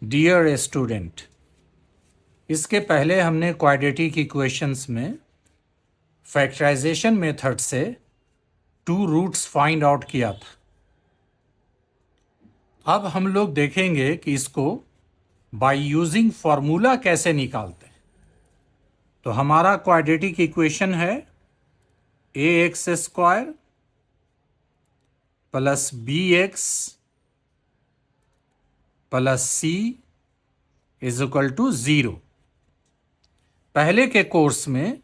Dear student, इसके पहले हमने क्वाड्रेटिक इक्वेशंस में फैक्टराइजेशन मेथड से टू रूट्स फाइंड आउट किया था। अब हम लोग देखेंगे कि इसको बाय यूजिंग फॉर्मूला कैसे निकालते हैं। तो हमारा क्वाड्रेटिक इक्वेशन है ax² plus bx plus c is equal to 0। पहले के कोर्स में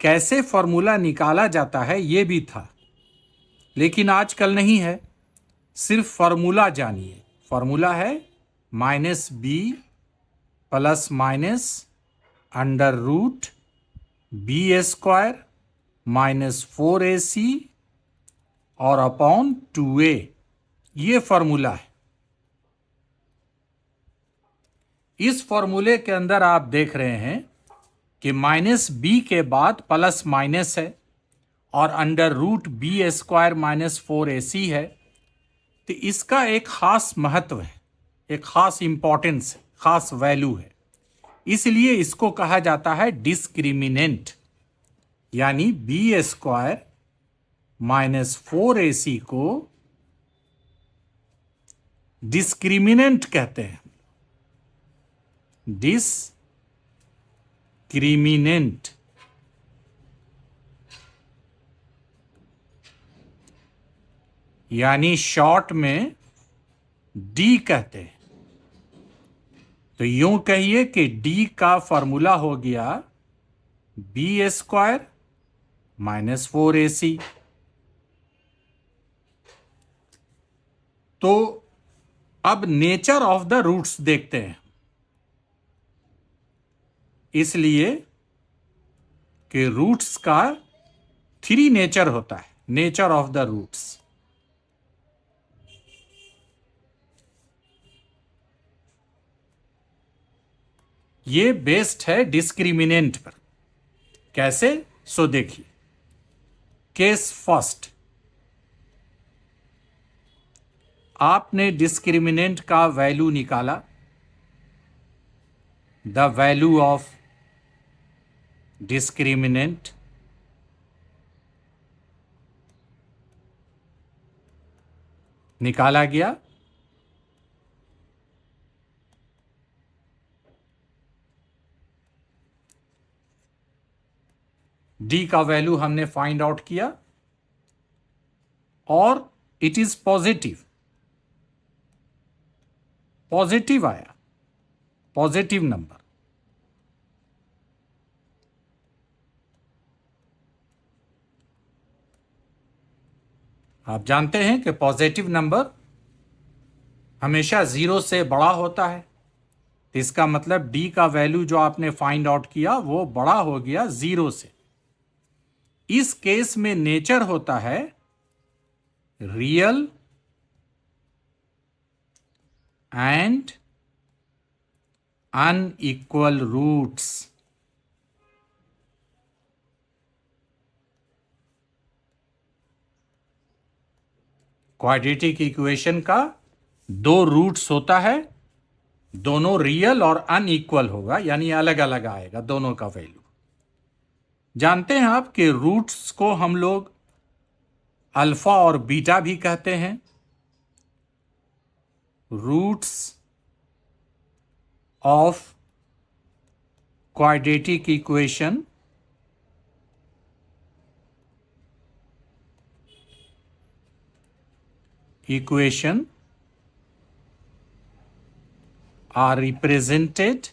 कैसे फॉर्मूला निकाला जाता है ये भी था, लेकिन आजकल नहीं है। सिर्फ फॉर्मूला जानिए। फॉर्मूला है -b plus minus under root b² minus 4ac और अपॉन 2a। ये फॉर्मूला है। इस फॉर्मूले के अंदर आप देख रहे हैं कि -b के बाद प्लस माइनस है और under root b² minus 4ac है। तो इसका एक खास महत्व है, एक खास इंपॉर्टेंस है, खास वैल्यू है। इसलिए इसको कहा जाता है डिस्क्रिमिनेंट, यानी b² माइनस 4ac को डिस्क्रिमिनेंट कहते हैं। डिस्क्रिमिनेंट यानी शॉर्ट में डी कहते हैं। तो यूं कहिए कि डी का फॉर्मूला हो गया b² माइनस 4ac। तो अब नेचर ऑफ द रूट्स देखते हैं। इसलिए कि रूट्स का 3 नेचर होता है। नेचर ऑफ द रूट्स, ये बेस्ड है डिस्क्रिमिनेंट पर। कैसे? सो देखिए। केस फर्स्ट, आपने डिस्क्रिमिनेंट का वैल्यू निकाला। द वैल्यू ऑफ डिस्क्रिमिनेंट निकाला गया। डी का वैल्यू हमने फाइंड आउट किया और इट इज पॉजिटिव। पॉजिटिव आया, पॉजिटिव नंबर। आप जानते हैं कि पॉजिटिव नंबर हमेशा 0 से बड़ा होता है। तो इसका मतलब डी का वैल्यू जो आपने फाइंड आउट किया वो बड़ा हो गया 0 से। इस केस में नेचर होता है real and unequal roots. Quadratic equation का 2 रूट्स होता है, दोनों रियल और अनइक्वल होगा, यानी अलग अलग आएगा दोनों का वैल्यू। जानते हैं आप कि रूट्स को हम लोग अल्फा और बीटा भी कहते हैं। Roots of quadratic equation are represented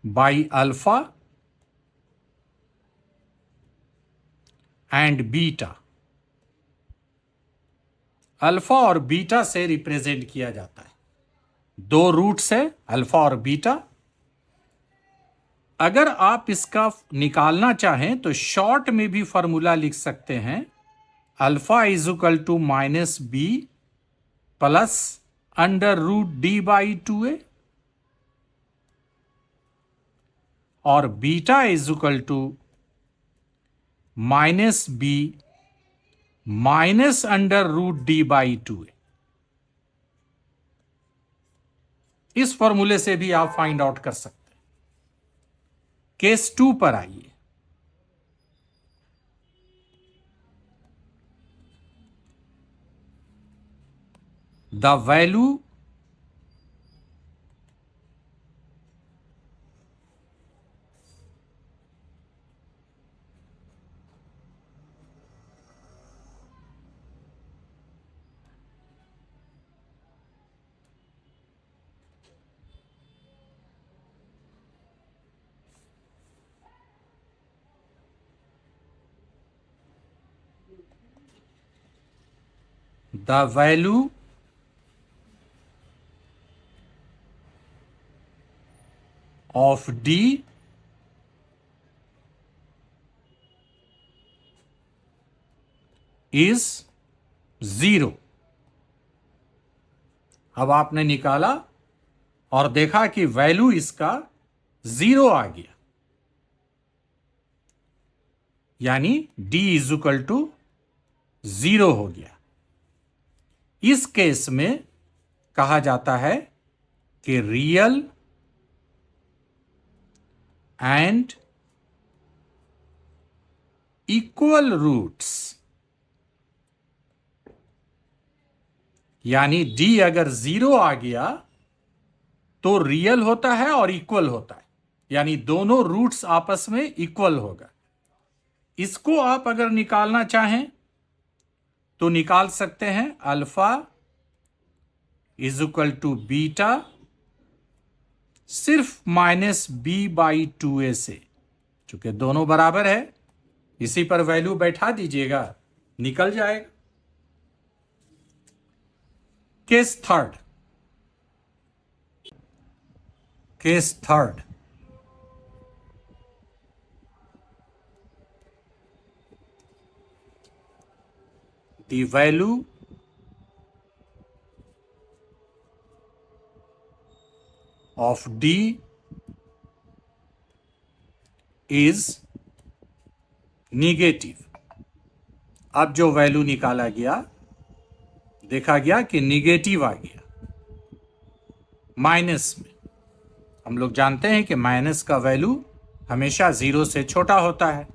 by alpha and beta। Alpha और बीटा से रिप्रेजेंट किया जाता है। 2 रूट्स है, अल्फा और बीटा। अगर आप इसका निकालना चाहें तो शॉर्ट में भी फॉर्मूला लिख सकते हैं। Alpha is equal to -b plus under root d/2a और beta is equal to minus b minus under root d by 2 है। इस फॉर्मूले से भी आप फाइंड आउट कर सकते हैं। केस 2 पर आइए। The value the value of D is 0। अब आपने निकाला और देखा कि वैल्यू इसका 0 आ गया, यानी D इज इक्वल टू 0 हो गया। इस केस में कहा जाता है कि रियल एंड इक्वल रूट्स, यानी D अगर 0 आ गया तो रियल होता है और इक्वल होता है, यानी दोनों रूट्स आपस में इक्वल होगा। इसको आप अगर निकालना चाहें तो निकाल सकते हैं alpha is equal to beta सिर्फ माइनस बी बाई 2a से, चूंकि दोनों बराबर है इसी पर वैल्यू बैठा दीजिएगा, निकल जाएगा। Case third, the value of D is negative। अब जो वैल्यू निकाला गया देखा गया कि निगेटिव आ गया माइनस में। हम लोग जानते हैं कि माइनस का वैल्यू हमेशा 0 से छोटा होता है,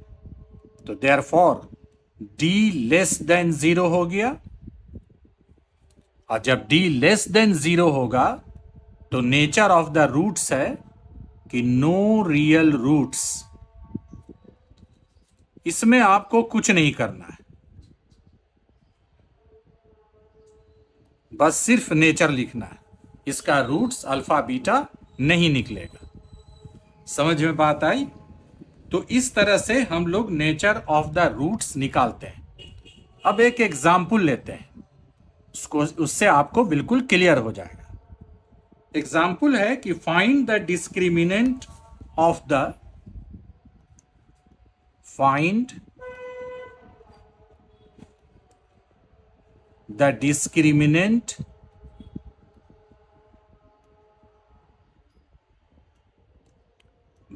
तो देयरफॉर D लेस देन 0 हो गया। और जब D लेस देन 0 होगा तो नेचर ऑफ द रूट्स है कि नो रियल रूट्स। इसमें आपको कुछ नहीं करना है, बस सिर्फ नेचर लिखना है, इसका रूट्स अल्फा बीटा नहीं निकलेगा। समझ में बात आई? तो इस तरह से हम लोग नेचर ऑफ द रूट्स निकालते हैं। अब एक एग्जाम्पल लेते हैं, उससे आपको बिल्कुल क्लियर हो जाएगा। एग्जाम्पल है कि find the discriminant of the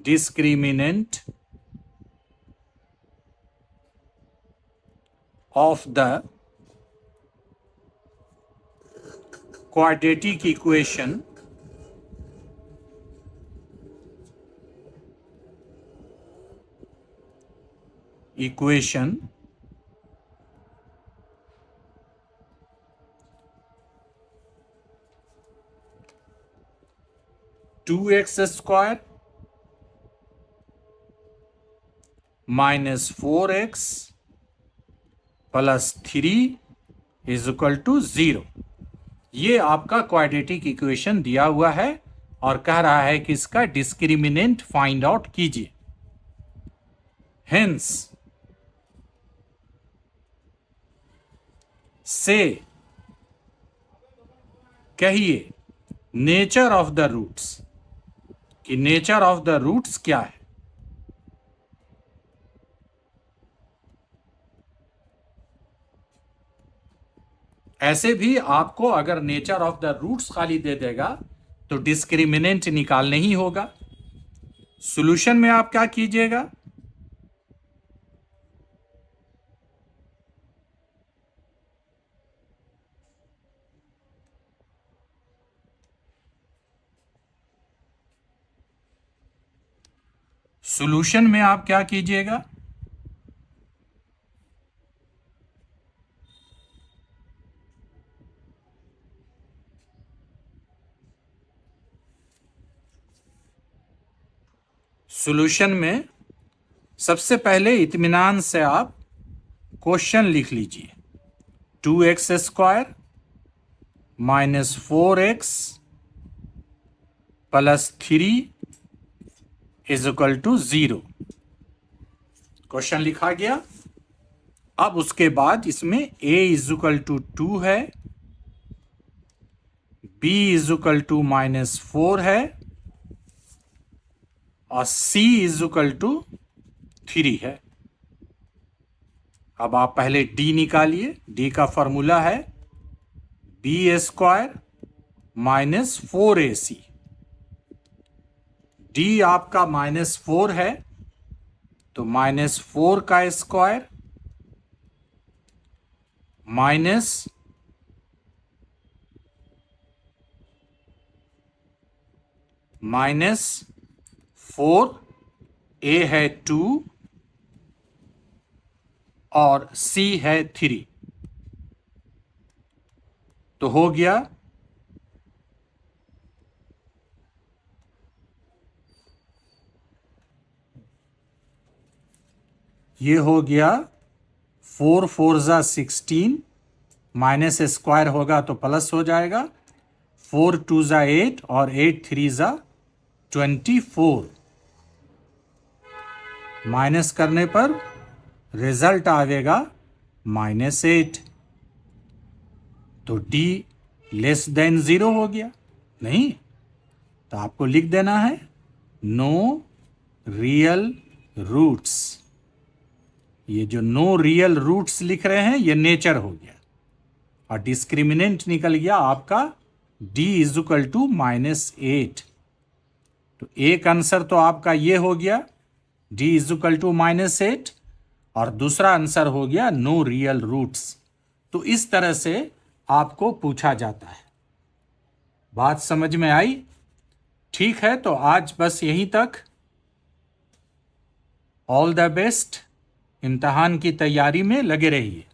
discriminant of the quadratic equation equation 2x square minus 4x plus 3 is equal to 0। ये आपका क्वाड्रेटिक इक्वेशन दिया हुआ है और कह रहा है कि इसका डिस्क्रिमिनेंट फाइंड आउट कीजिए। हेंस से कहिए नेचर ऑफ द रूट्स, कि नेचर ऑफ द रूट्स क्या है। ऐसे भी आपको अगर नेचर ऑफ द रूट्स खाली दे देगा तो डिस्क्रिमिनेंट निकालने ही होगा। सॉल्यूशन में आप क्या कीजिएगा, सॉल्यूशन में आप क्या कीजिएगा, सॉल्यूशन में सबसे पहले इत्मीनान से आप क्वेश्चन लिख लीजिए। 2x² - 4x + 3 = 0। क्वेश्चन लिखा गया। अब उसके बाद इसमें a = 2 है, b = -4 है और c = 3 है। अब आप पहले d निकालिए। d का फॉर्मूला है b² - 4ac। d आपका -4 है तो -4 का स्क्वायर माइनस -4, a है 2 और c है 3, तो हो गया ये हो गया 4 4 ज़ा 16, माइनस स्क्वायर होगा तो प्लस हो जाएगा, 4 2 ज़ा 8 और 8 3 ज़ा 24। माइनस करने पर रिजल्ट आएगा -8। तो d < 0 हो गया नहीं, तो आपको लिख देना है नो रियल रूट्स। ये जो नो रियल रूट्स लिख रहे हैं ये नेचर हो गया और डिस्क्रिमिनेंट निकल गया आपका d = -8। तो एक आंसर तो आपका ये हो गया d = -8 और दूसरा आंसर हो गया नो रियल रूट्स। तो इस तरह से आपको पूछा जाता है। बात समझ में आई? ठीक है, तो आज बस यहीं तक। All the best. इम्तहान की तैयारी में लगे रहिए।